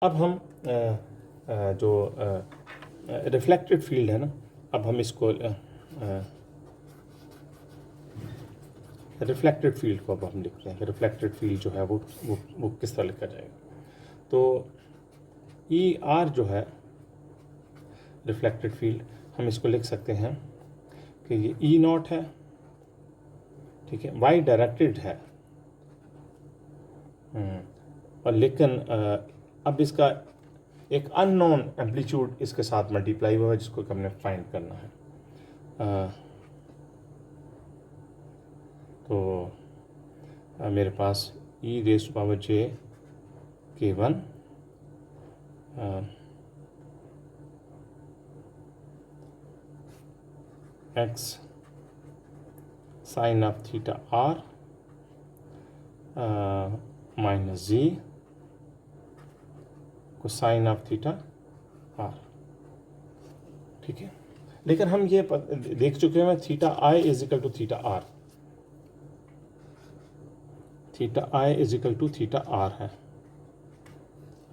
अब हम जो रिफ्लेक्टेड फील्ड है ना, अब हम इसको रिफ्लेक्टेड फील्ड को अब हम लिखते हैं कि रिफ्लेक्टेड फील्ड जो है वो किस तरह लिखा जाएगा। तो ई आर जो है रिफ्लेक्टेड फील्ड, हम इसको लिख सकते हैं कि ये ई नॉट है, ठीक है, वाई डायरेक्टेड है, और लेकिन अब इसका एक अननोन एम्पलीट्यूड इसके साथ मल्टीप्लाई हुआ है जिसको हमने फाइंड करना है। तो मेरे पास ई रेज़ टू पावर जे के one x sine of theta r minus g को साइन ऑफ थीटा आर, ठीक है। लेकिन हम ये देख चुके हैं theta I is equal to theta r, theta I is equal to theta r है,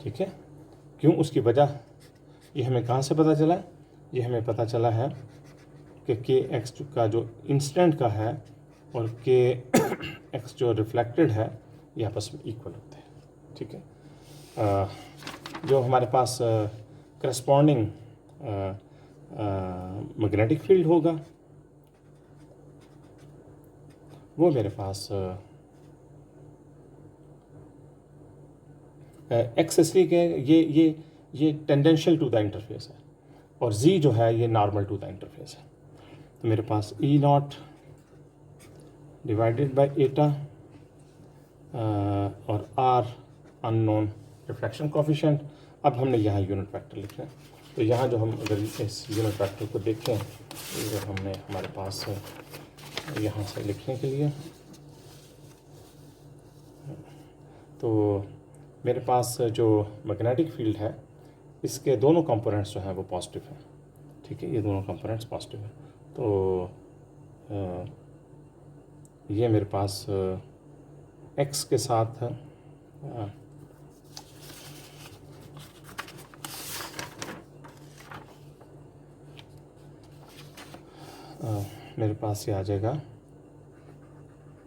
ठीक है। क्यों? उसकी वजह ये हमें कहाँ से पता चला? ये हमें पता चला है कि के एक्स का जो इंस्टेंट का है और के एक्स जो रिफ्लेक्टेड है ये आपस में इक्वल होते हैं, ठीक है। जो हमारे पास करस्पॉन्डिंग मैग्नेटिक फील्ड होगा वो मेरे पास एक्स इसलिए कि ये टेंडेंशियल टू द इंटरफेस है और जी जो है ये नॉर्मल टू द इंटरफेस है। तो मेरे पास ई नॉट डिवाइडेड बाय एटा और आर अननोन रिफ्लेक्शन कोफिशिएंट। अब हमने यहाँ यूनिट वेक्टर लिखना है, तो यहाँ जो हम अगर इस यूनिट वेक्टर को देखें अगर हमने हमारे पास यहाँ से लिखने के लिए, तो मेरे पास जो मैग्नेटिक फील्ड है इसके दोनों कंपोनेंट्स जो हैं वो पॉजिटिव हैं, ठीक है, ये दोनों कंपोनेंट्स पॉजिटिव हैं। तो ये मेरे पास एक्स के साथ मेरे पास ये आ जाएगा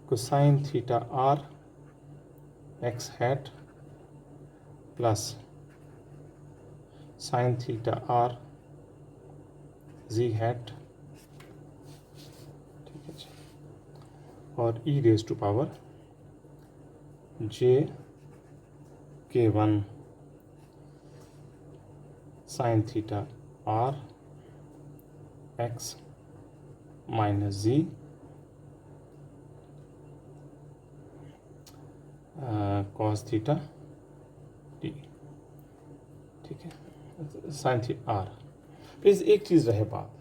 cosine theta r x hat plus sine theta r z hat, ठीक है जी, और ई रेज टू पावर जे के one sine theta r x minus z cos theta t, ठीक है, साइन थीटा आर। प्लीज़ एक चीज़ रहे बात,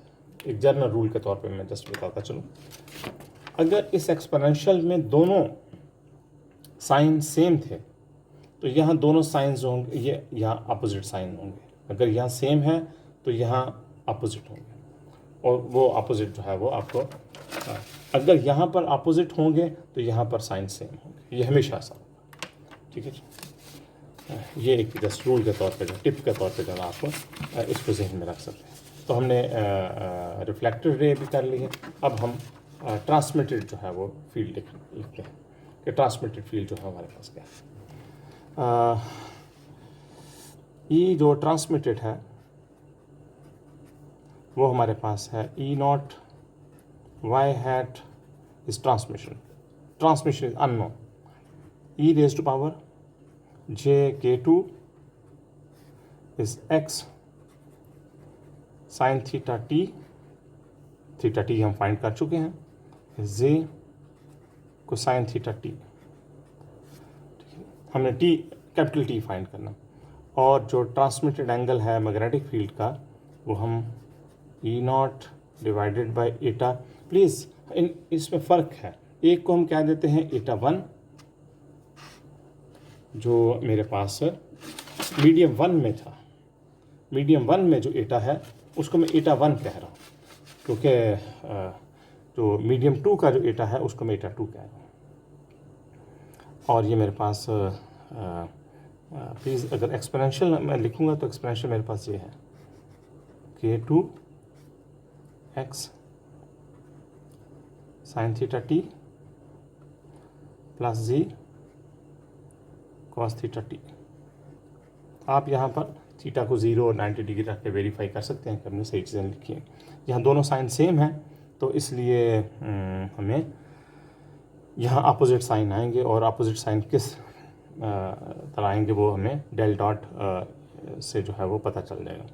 एक जनरल रूल के तौर पे मैं जस्ट बताता चलूँ, अगर इस एक्सपोनेंशियल में दोनों साइन सेम थे तो यहाँ दोनों साइंस होंगे, ये यहाँ अपोजिट साइन होंगे। अगर यहाँ सेम है तो यहाँ अपोजिट होंगे और वो अपोजिट जो है वो आपको, अगर यहाँ पर अपोजिट होंगे तो यहाँ पर साइन सेम होंगे, ये हमेशा ऐसा होगा, ठीक है जी। ये एक जस्ट रूल के तौर पे, जो टिप के तौर पे जो आप इसको जहन में रख सकते हैं। तो हमने रिफ्लेक्टेड रे भी कर ली है। अब हम ट्रांसमिटेड जो है वो फील्ड लिखते हैं कि ट्रांसमिटेड फील्ड जो है हमारे पास क्या है। ये जो ट्रांसमिटेड है वो हमारे पास है ई naught Y hat is transmission, transmission is unknown, E raise to power J K two is X sine theta T, theta T हम फाइंड कर चुके हैं, जे को साइन थीटा टी, हमने टी कैपिटल टी फाइंड करना, और जो transmitted angle है मैग्नेटिक फील्ड का वो हम E naught divided by eta. Please इसमें फ़र्क है, एक को हम क्या देते हैं एटा वन, जो मेरे पास मीडियम वन में था, मीडियम वन में जो एटा है उसको मैं एटा वन कह रहा हूँ, क्योंकि जो मीडियम टू का जो एटा है उसको मैं एटा टू कह रहा हूँ। और ये मेरे पास प्लीज़ अगर एक्सपोनेंशियल मैं लिखूँगा तो एक्सपोनेंशियल मेरे पास ये है k2x sin theta t plus G cos theta t। आप यहाँ पर थीटा को 0 और 90 डिग्री रख के वेरीफाई कर सकते हैं कि हमने सही चीज़ें लिखी हैं। यहाँ दोनों साइन सेम हैं तो इसलिए हमें यहाँ अपोजिट साइन आएंगे, और अपोजिट साइन किस तरह आएंगे वो हमें डेल डॉट से जो है वो पता चल जाएगा।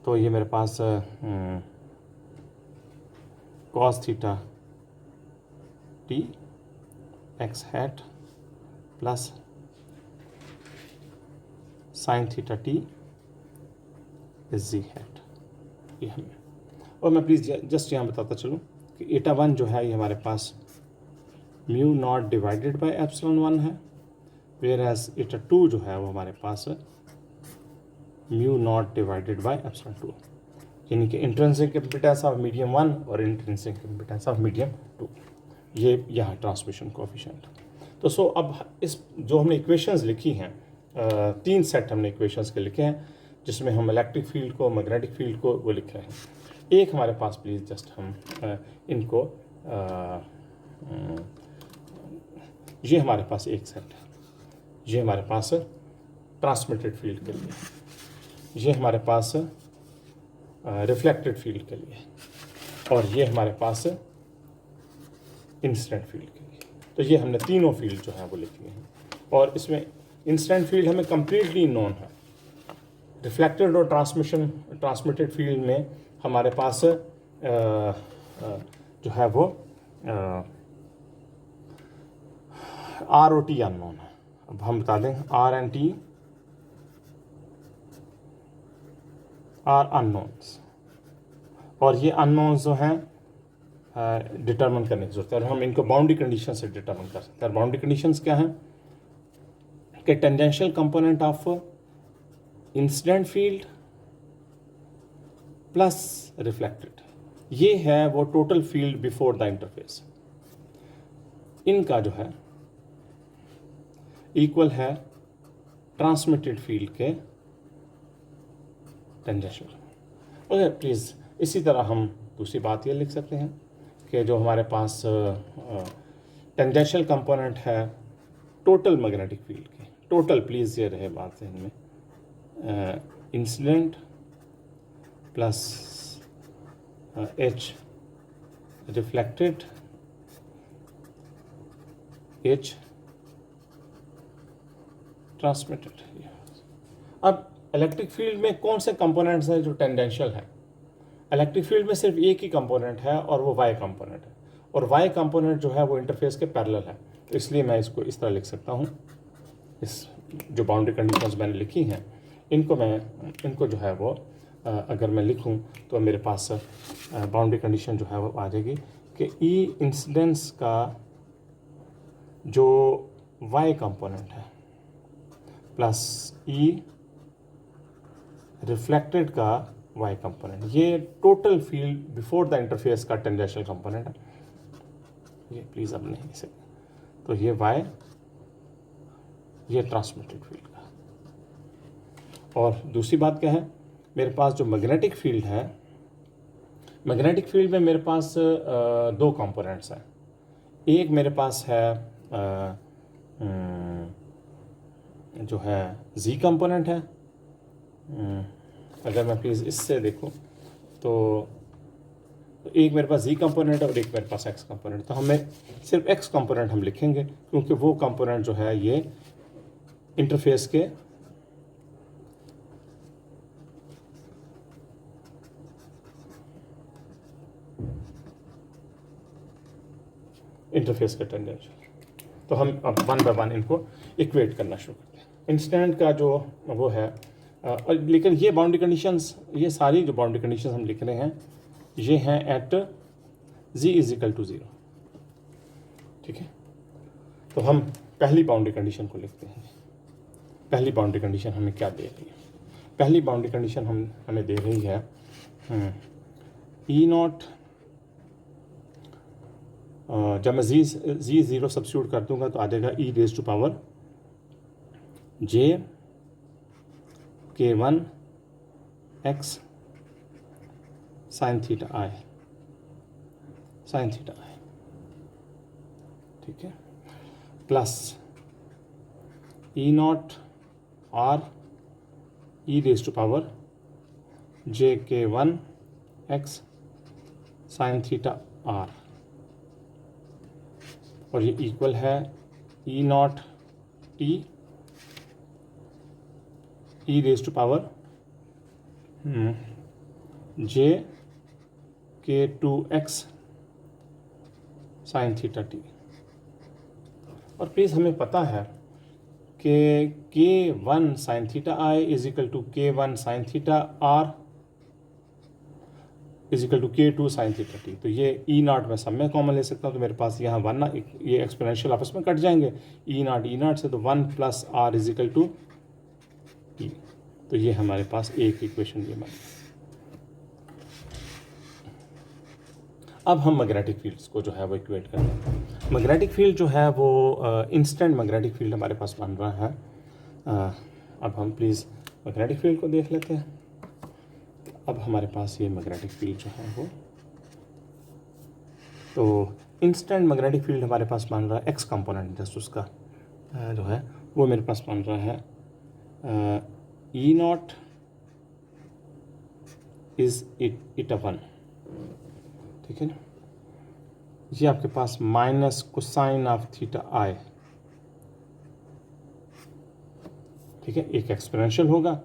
तो ये मेरे पास cos theta t x hat plus sine theta t is z hat, ये हमें। और मैं प्लीज़ जस्ट यहाँ बताता चलूँ कि एटा 1 जो है ये हमारे पास mu naught divided by epsilon 1 है, वेयर एज एटा 2 जो है वो हमारे पास mu naught divided by epsilon 2, यानी कि इंट्रिंसिक इम्पिडेंस ऑफ मीडियम 1 और इंट्रिंसिक इम्पिडेंस ऑफ मीडियम 2, ये यहाँ ट्रांसमिशन कोएफिशिएंट। तो सो अब इस जो हमने इक्वेशंस लिखी हैं, 3 सेट हमने इक्वेशंस के लिखे हैं जिसमें हम इलेक्ट्रिक फील्ड को, मैग्नेटिक फील्ड को वो लिख रहे हैं। एक हमारे पास प्लीज़ जस्ट हम इनको ये हमारे पास एक सेट है, ये हमारे पास ट्रांसमिटेड फील्ड के लिए, ये हमारे पास रिफ्लेक्टेड फील्ड के लिए, और ये हमारे पास इंसिडेंट फील्ड के लिए। तो ये हमने तीनों फील्ड जो है वो लिख लिए हैं, और इसमें इंसिडेंट फील्ड हमें कम्प्लीटली नोन है। रिफ्लेक्टेड और ट्रांसमिटेड फील्ड में हमारे पास जो है वो आर ओ टी अननोन है। अब हम बता दें r and t are unknowns, और ये अननोन्स जो हैं डिटरमिन करने की जरूरत है, और हम इनको बाउंड्री कंडीशन से डिटरमिन कर सकते हैं। बाउंड्री कंडीशंस क्या हैं कि tangential component of incident field plus reflected, ये है वो total field before the interface, इनका जो है इक्वल है ट्रांसमिटेड फील्ड के टेंजेंशियल। ओके प्लीज़, इसी तरह हम दूसरी बात ये लिख सकते हैं कि जो हमारे पास टेंजेंशियल कंपोनेंट है टोटल मैग्नेटिक फील्ड के, टोटल प्लीज़ ये रहे बात है इनमें, incident plus H reflected H transmitted. अब इलेक्ट्रिक फील्ड में कौन से कंपोनेंट्स हैं जो टेंजेंशियल है? इलेक्ट्रिक फील्ड में सिर्फ एक ही कंपोनेंट है और वो वाई कंपोनेंट है, और वाई कंपोनेंट जो है वो इंटरफेस के पैरेलल है, तो इसलिए मैं इसको इस तरह लिख सकता हूँ। इस जो बाउंड्री कंडीशंस मैंने लिखी हैं इनको जो है वो अगर मैं लिखूं तो मेरे पास बाउंड्री कंडीशन जो है वो आ जाएगी कि ई इंसिडेंस का जो वाई कंपोनेंट है प्लस ई रिफ्लेक्टेड का वाई कंपोनेंट, ये total field before the interface का टेंजेंशियल कंपोनेंट है। ये प्लीज़ अब नहीं से, तो ये वाई, ये ट्रांसमिटेड फील्ड का। और दूसरी बात क्या है, मेरे पास जो मैग्नेटिक फील्ड है, मैग्नेटिक फील्ड में मेरे पास दो कंपोनेंट्स हैं। एक मेरे पास है जो है जी कंपोनेंट है, अगर मैं प्लीज़ इससे देखूं तो एक मेरे पास जी कंपोनेंट है और एक मेरे पास एक्स कंपोनेंट। तो हमें सिर्फ एक्स कंपोनेंट हम लिखेंगे क्योंकि वो कंपोनेंट जो है ये इंटरफेस के टेंजेंशियल। तो हम अब वन बाय वन इनको इक्वेट करना शुरू करते हैं। इंस्टेंट का जो वो है लेकिन ये बाउंड्री कंडीशंस, ये सारी जो बाउंड्री कंडीशंस हम लिख रहे हैं ये हैं एट z = 0, ठीक है। तो हम पहली बाउंड्री कंडीशन को लिखते हैं। पहली बाउंड्री कंडीशन हमें क्या दे रही है? पहली बाउंड्री कंडीशन हमें दे रही है E0, जब मैं जी 0 सब्स्टिट्यूट कर दूंगा तो आ जाएगा e⁻⁴ जे के one x sine theta I, ठीक है, plus E naught R E raise to power जे के one x sine theta R, और ये इक्वल है ई naught T E raise to power J K two X sine theta T. और please हमें पता है कि K one sine theta I is equal to K one sine theta R is equal to K two sine theta T. तो ये ई not में सब में कॉमन ले सकता हूँ, तो मेरे पास यहाँ वन ना, ये एक्सपोनेंशियल आपस में कट जाएंगे, ई नॉट से, तो one plus r is equal to t. तो ये हमारे पास एक इक्वेशन ये बन। अब हम मैग्नेटिक फील्ड्स को जो है वो इक्वेट करते हैं। मैग्नेटिक फील्ड जो है वो इंस्टेंट मैग्नेटिक फील्ड हमारे पास बन रहा है। अब हम प्लीज़ मैग्नेटिक फील्ड को देख लेते हैं। अब हमारे पास ये मैग्नेटिक फील्ड जो है वो, तो इंस्टेंट मैग्नेटिक फील्ड हमारे पास बन रहा है एक्स कंपोनेंट जस्ट उसका जो है वो मेरे पास बन रहा है ई नॉट इज इटा वन, ठीक है ना। ये आपके पास minus cosine of theta I, ठीक है, एक एक्सपोनेंशियल होगा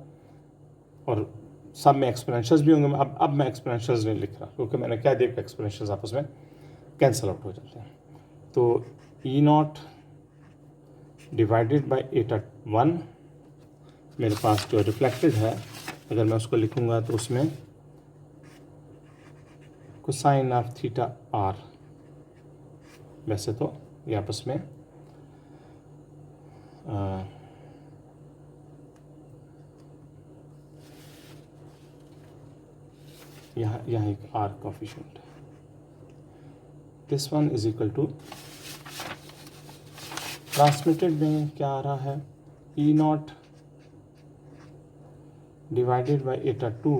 और सब में एक्सपोनेंशियल्स भी होंगे। अब मैं एक्सपोनेंशियल्स नहीं लिख रहा क्योंकि मैंने क्या देखा एक्सपोनेंशियल्स आपस में कैंसिल आउट हो जाते हैं। तो ई naught divided by Etah one मेरे पास जो रिफ्लेक्टेड है, अगर मैं उसको लिखूंगा तो उसमें कोसाइन ऑफ थीटा आर, वैसे तो ये आपस में यहाँ एक आर कोफिशिएंट है। This one is equal to, transmitted में क्या आ रहा है, ई naught divided by eta two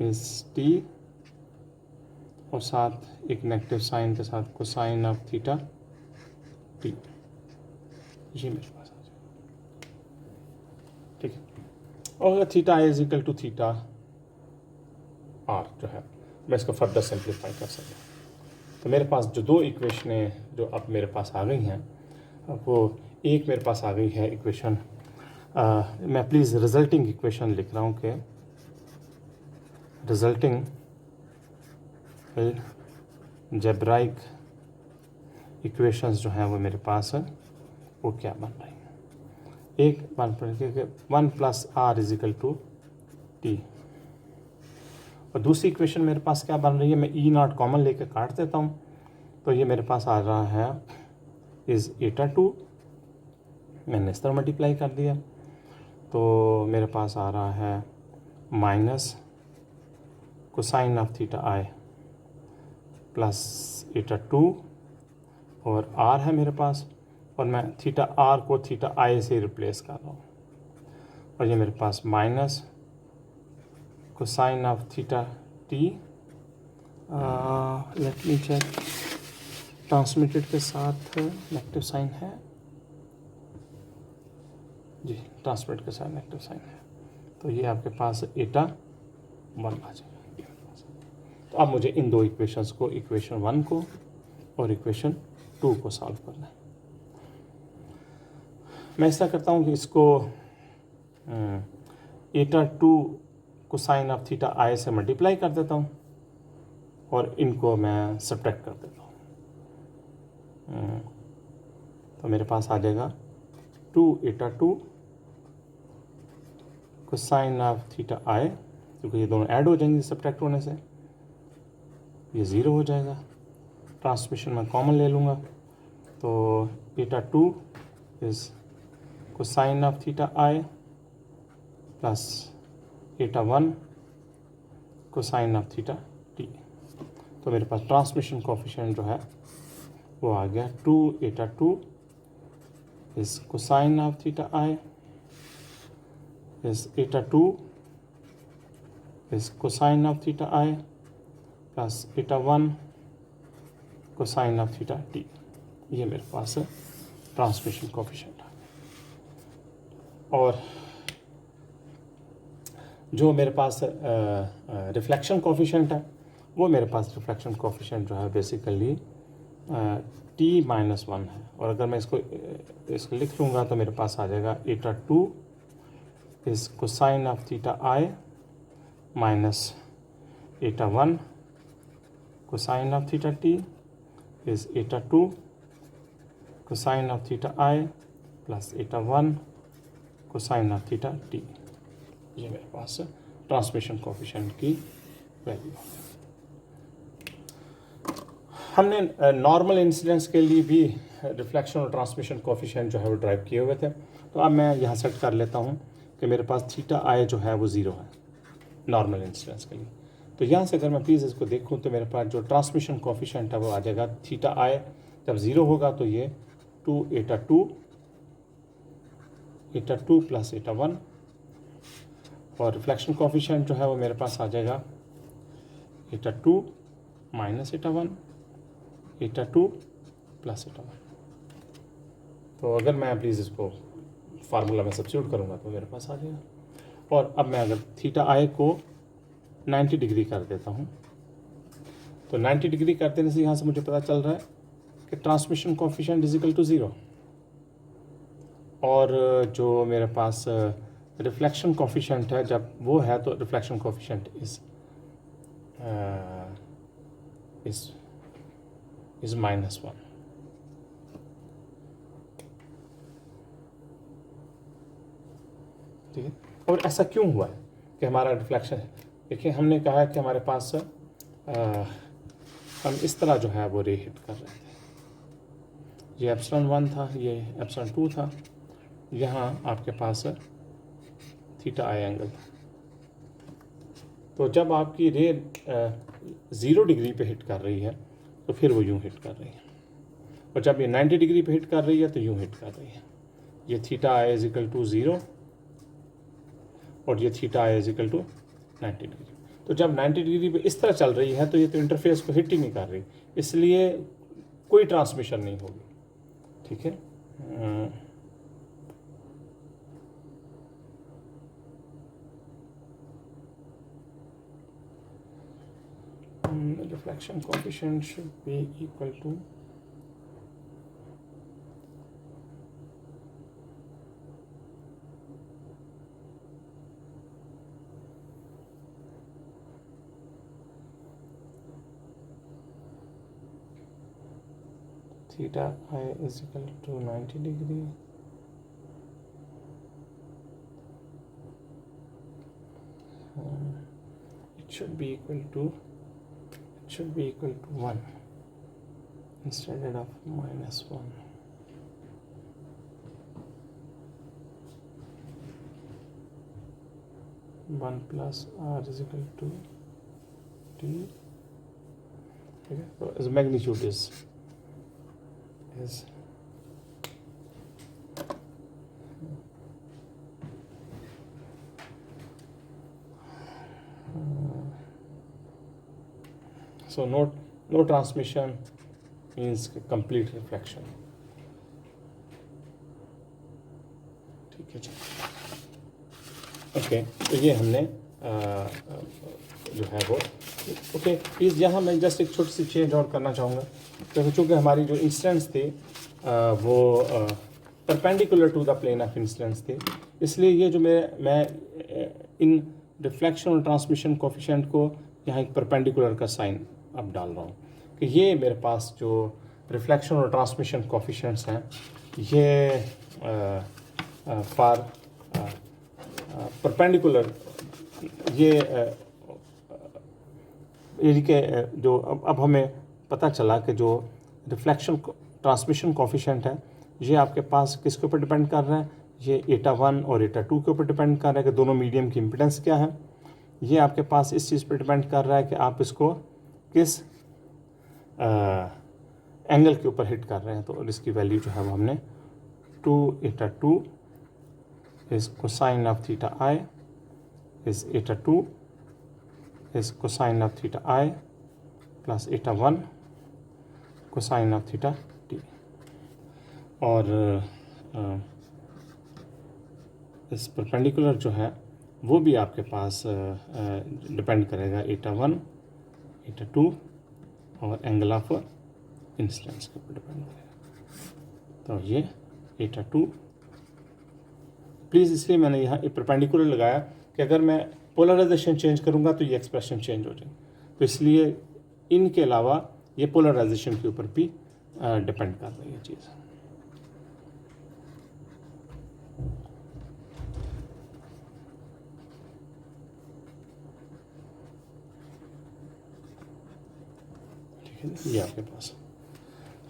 is t, और साथ एक नेगेटिव साइन के साथ कोसाइन ऑफ थीटा टी, ये मेरे पास आ जाएगा, ठीक है। और अगर theta I is equal to theta r जो है, मैं इसको फर्दर सिंप्लीफाई कर सकता हूँ। तो मेरे पास जो दो इक्वेशनें जो अब मेरे पास आ गई हैं, वो एक मेरे पास आ गई है इक्वेशन, मैं प्लीज़ रिजल्टिंग इक्वेशन लिख रहा हूँ कि रिजल्टिंग जेब्राइक इक्वेशंस जो हैं वो मेरे पास है वो क्या बन रही हैं। एक one plus r is equal to t, और दूसरी इक्वेशन मेरे पास क्या बन रही है, मैं ई नॉट कॉमन लेके काट देता हूँ, तो ये मेरे पास आ रहा है इज एटा टू, मैंने इस तरह मल्टीप्लाई कर दिया, तो मेरे पास आ रहा है minus cosine of theta I plus eta two, और आर है मेरे पास, और मैं थीटा आर को थीटा आई से रिप्लेस कर रहा हूँ, और ये मेरे पास minus cosine of theta T, let me check, transmitted के साथ नेगेटिव साइन है जी, ट्रांसमिट के साथ नेगेटिव साइन है, तो ये आपके पास एटा वन आ जाएगा। तो अब मुझे इन दो इक्वेशंस को, इक्वेशन वन को और इक्वेशन टू को सॉल्व करना है। मैं ऐसा करता हूँ कि इसको एटा to cosine of theta I से मल्टीप्लाई कर देता हूँ और इनको मैं सब्ट्रैक्ट कर देता हूँ। तो मेरे पास आ जाएगा to Etah to cosine of theta आई, क्योंकि ये दोनों ऐड हो जाएंगे सब्ट्रैक्ट होने से, ये ज़ीरो हो जाएगा। ट्रांसमिशन में कॉमन ले लूँगा, तो eta two is cosine of theta I plus eta one cosine of theta T. तो मेरे पास ट्रांसमिशन कोफिशिएंट जो है वो आ गया to Etah to is cosine of theta I is eta 2 is cosine of theta I plus eta 1 cosine of theta t। ये मेरे पास transmission coefficient है। और जो मेरे पास रिफ्लेक्शन कोफिशिएंट है वो मेरे पास रिफ्लेक्शन कोफिशिएंट जो है बेसिकली t-1 है। और अगर मैं इसको लिख लूँगा तो मेरे पास आ जाएगा eta 2 इस cosine of theta I minus eta 1 cosine of theta T इस eta 2 cosine of theta I plus eta 1 cosine of theta T. ये मेरे पास ट्रांसमिशन कोफिशिएंट की वैल्यू है। हमने नॉर्मल इंसिडेंस के लिए भी रिफ्लेक्शन और ट्रांसमिशन कोफिशिएंट जो है वो ड्राइव किए हुए थे। तो अब मैं यहाँ सेट कर लेता हूँ कि मेरे पास थीटा आई जो है वो 0 है नॉर्मल इंसिडेंस के लिए। तो यहाँ से अगर मैं प्लीज़ इसको देखूँ तो मेरे पास जो ट्रांसमिशन कोफिशिएंट है वो आ जाएगा थीटा आई जब 0 होगा तो ये 2 eta 2 प्लस eta 1 और रिफ्लेक्शन कोफिशिएंट जो है वो मेरे पास आ जाएगा eta 2 minus eta 1 eta 2 plus eta 1। तो अगर मैं प्लीज़ इसको फार्मूला में सब्स्टिट्यूट करूँगा तो मेरे पास आ जाएगा। और अब मैं अगर थीटा आई को 90 डिग्री कर देता हूँ तो 90 डिग्री कर देने से यहाँ से मुझे पता चल रहा है कि transmission coefficient is equal to 0 और जो मेरे पास रिफ्लेक्शन कोफिशिएंट है जब वो है तो रिफ्लेक्शन कोफिशिएंट इज -1। ठीक है। और ऐसा क्यों हुआ है कि हमारा रिफ्लेक्शन है? देखिए हमने कहा है कि हमारे पास हम इस तरह जो है वो रे हिट कर रहे थे। ये एप्सिलॉन 1 था, ये एप्सिलॉन 2 था, यहाँ आपके पास थीटा आई एंगल था। तो जब आपकी रे 0 डिग्री पे हिट कर रही है तो फिर वो यूँ हिट कर रही है, और जब ये 90 डिग्री पे हिट कर रही है तो यूँ हिट कर रही है। ये theta I is equal to 0 और ये theta I is equal to 90 degree. तो जब 90 डिग्री पे इस तरह चल रही है तो ये तो इंटरफेस को हिट ही नहीं कर रही, इसलिए कोई ट्रांसमिशन नहीं होगी। ठीक है। Reflection coefficient should be equal to theta I is equal to 90 degree it should be equal to 1 instead of -1। One plus r is equal to t। ठीक है। तो as magnitude is so no transmission means complete reflection। ठीक है जी। Okay, तो ये हमने जो है वो ओके। प्लीज़ यहाँ मैं जस्ट एक छोटी सी चेंज और करना चाहूँगा। तो चूँकि हमारी जो इंसिडेंट्स थे वो perpendicular to the plane of incidence थे, इसलिए ये जो मैं इन रिफ्लेक्शन और ट्रांसमिशन कोफिशिएंट को यहाँ एक परपेंडिकुलर का साइन अब डाल रहा हूँ कि ये मेरे पास जो रिफ्लेक्शन और ट्रांसमिशन कोफिशिएंट्स हैं ये फॉर परपेंडिकुलर ये के जो अब हमें पता चला कि जो रिफ्लेक्शन ट्रांसमिशन कोफिशिएंट है ये आपके पास किसके ऊपर डिपेंड कर रहा है, ये eta 1 और eta 2 के ऊपर डिपेंड कर रहा है कि दोनों मीडियम की इम्पिडेंस क्या है। ये आपके पास इस चीज़ पर डिपेंड कर रहा है कि आप इसको किस एंगल के ऊपर हिट कर रहे हैं। तो इसकी वैल्यू जो है वो हमने 2 eta 2 is cosine of theta I is eta 2 is cosine of theta I plus eta 1 cosine of theta t. और इस परपेंडिकुलर जो है वो भी आपके पास डिपेंड करेगा eta 1 eta 2 और एंगल ऑफ इंसिडेंस के ऊपर डिपेंड करेगा। तो ये eta 2, प्लीज़ इसलिए मैंने यहाँ एक परपेंडिकुलर लगाया कि अगर मैं पोलराइजेशन चेंज करूँगा तो ये एक्सप्रेशन चेंज हो जाएगी, तो इसलिए इनके अलावा ये पोलराइजेशन के ऊपर भी डिपेंड कर रही है चीज़। ठीक है, ये आपके पास।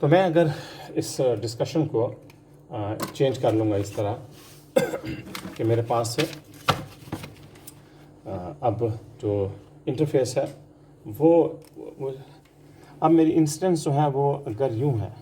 तो मैं अगर इस डिस्कशन को चेंज कर लूँगा इस तरह कि मेरे पास अब जो इंटरफेस है वो अब मेरी इंस्टेंस जो है वो अगर यूँ है